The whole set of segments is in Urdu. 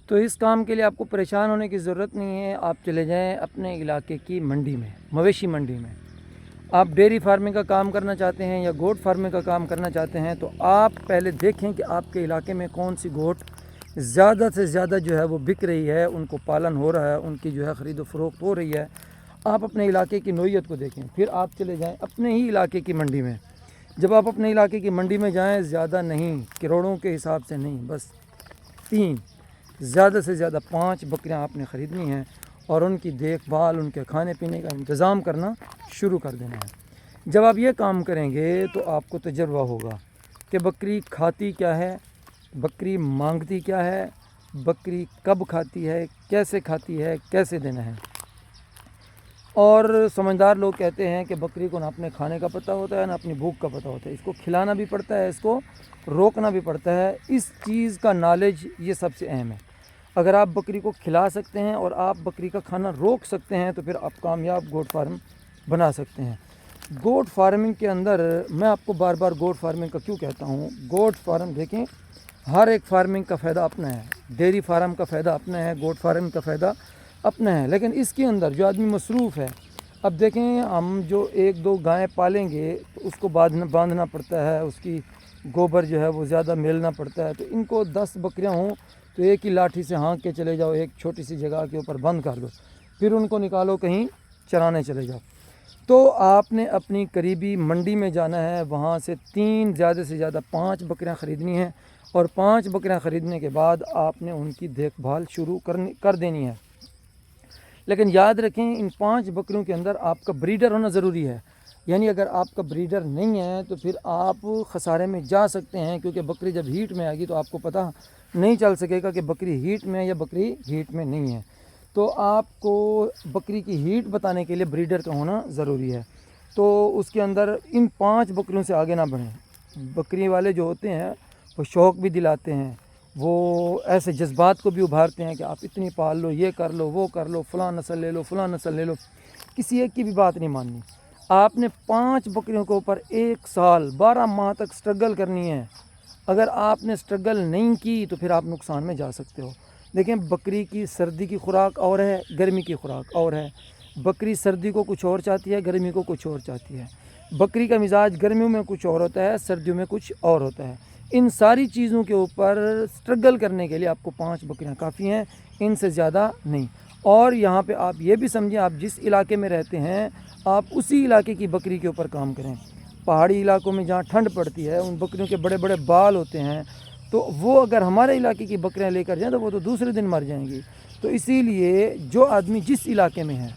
تو اس کام کے لیے آپ کو پریشان ہونے کی ضرورت نہیں ہے. آپ چلے جائیں اپنے علاقے کی منڈی میں, مویشی منڈی میں. آپ ڈیری فارمنگ کا کام کرنا چاہتے ہیں یا گوٹ فارمنگ کا کام کرنا چاہتے ہیں تو آپ پہلے دیکھیں کہ آپ کے علاقے میں کون سی گوٹ زیادہ سے زیادہ جو ہے وہ بک رہی ہے, ان کو پالن ہو رہا ہے, ان کی جو ہے خرید و فروخت ہو رہی ہے. آپ اپنے علاقے کی نوعیت کو دیکھیں, پھر آپ چلے جائیں اپنے ہی علاقے کی منڈی میں. جب آپ اپنے علاقے کی منڈی میں جائیں, زیادہ نہیں, کروڑوں کے حساب سے نہیں, بس 3 زیادہ سے زیادہ 5 بکریاں آپ نے خریدنی ہیں اور ان کی دیکھ بھال, ان کے کھانے پینے کا انتظام کرنا شروع کر دینا ہے. جب آپ یہ کام کریں گے تو آپ کو تجربہ ہوگا کہ بکری کھاتی کیا ہے, بکری مانگتی کیا ہے, بکری کب کھاتی ہے, کیسے کھاتی ہے, کیسے دینا ہے. اور سمجھدار لوگ کہتے ہیں کہ بکری کو نہ اپنے کھانے کا پتہ ہوتا ہے نہ اپنی بھوک کا پتہ ہوتا ہے. اس کو کھلانا بھی پڑتا ہے, اس کو روکنا بھی پڑتا ہے. اس چیز کا نالج یہ سب سے اہم ہے. اگر آپ بکری کو کھلا سکتے ہیں اور آپ بکری کا کھانا روک سکتے ہیں تو پھر آپ کامیاب گوٹ فارم بنا سکتے ہیں. گوٹ فارمنگ کے اندر میں آپ کو بار بار گوٹ فارمنگ کا کیوں کہتا ہوں, گوٹ فارم دیکھیں ہر ایک فارمنگ کا فائدہ اپنا ہے. ڈیری فارم کا فائدہ اپنا ہے, گوٹ فارمنگ کا فائدہ اپنا ہے, لیکن اس کے اندر جو آدمی مصروف ہے, اب دیکھیں ہم جو 1-2 گائیں پالیں گے تو اس کو باندھنا پڑتا ہے, اس کی گوبر جو ہے وہ زیادہ میلنا پڑتا ہے. تو ان کو 10 بکریاں ہوں تو ایک ہی لاٹھی سے ہانک کے چلے جاؤ, ایک چھوٹی سی جگہ کے اوپر بند کر دو, پھر ان کو نکالو کہیں چرانے چلے جاؤ. تو آپ نے اپنی قریبی منڈی میں جانا ہے, وہاں سے 3 زیادہ سے زیادہ 5 بکریاں خریدنی ہیں اور 5 بکریاں خریدنے کے بعد آپ نے ان کی دیکھ بھال شروع کر دینی ہے. لیکن یاد رکھیں ان 5 بکریوں کے اندر آپ کا بریڈر ہونا ضروری ہے. یعنی اگر آپ کا بریڈر نہیں ہے تو پھر آپ خسارے میں جا سکتے ہیں, کیونکہ بکری جب ہیٹ میں آئے گی تو آپ کو پتہ نہیں چل سکے گا کہ بکری ہیٹ میں ہے یا بکری ہیٹ میں نہیں ہے. تو آپ کو بکری کی ہیٹ بتانے کے لیے بریڈر کا ہونا ضروری ہے. تو اس کے اندر ان 5 بکریوں سے آگے نہ بڑھیں. بکری والے جو ہوتے ہیں وہ شوق بھی دلاتے ہیں, وہ ایسے جذبات کو بھی ابھارتے ہیں کہ آپ اتنی پال لو, یہ کر لو, وہ کر لو, فلاں نسل لے لو, فلاں نسل لے لو. کسی ایک کی بھی بات نہیں ماننی. آپ نے 5 بکریوں کے اوپر 1 سال 12 ماہ تک سٹرگل کرنی ہے. اگر آپ نے سٹرگل نہیں کی تو پھر آپ نقصان میں جا سکتے ہو. دیکھیں بکری کی سردی کی خوراک اور ہے, گرمی کی خوراک اور ہے. بکری سردی کو کچھ اور چاہتی ہے, گرمی کو کچھ اور چاہتی ہے. بکری کا مزاج گرمیوں میں کچھ اور ہوتا ہے, سردیوں میں کچھ اور ہوتا ہے. ان ساری چیزوں کے اوپر سٹرگل کرنے کے لیے آپ کو 5 بکریاں کافی ہیں, ان سے زیادہ نہیں. اور یہاں پہ آپ یہ بھی سمجھیں, آپ جس علاقے میں رہتے ہیں آپ اسی علاقے کی بکری کے اوپر کام کریں. پہاڑی علاقوں میں جہاں ٹھنڈ پڑتی ہے ان بکریوں کے بڑے بڑے بال ہوتے ہیں, تو وہ اگر ہمارے علاقے کی بکریاں لے کر جائیں تو وہ تو دوسرے دن مر جائیں گی. تو اسی لیے جو آدمی جس علاقے میں ہے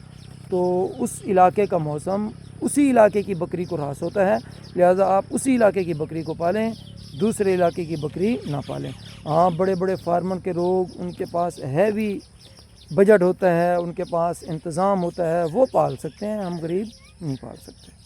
تو اس علاقے کا موسم اسی علاقے کی بکری کو راس ہوتا ہے, لہذا آپ اسی علاقے کی بکری کو پالیں, دوسرے علاقے کی بکری نہ پالیں. ہاں بڑے بڑے فارمر کے لوگ, ان کے پاس ہیوی بجٹ ہوتا ہے, ان کے پاس انتظام ہوتا ہے, وہ پال سکتے ہیں, ہم غریب نہیں پال سکتے.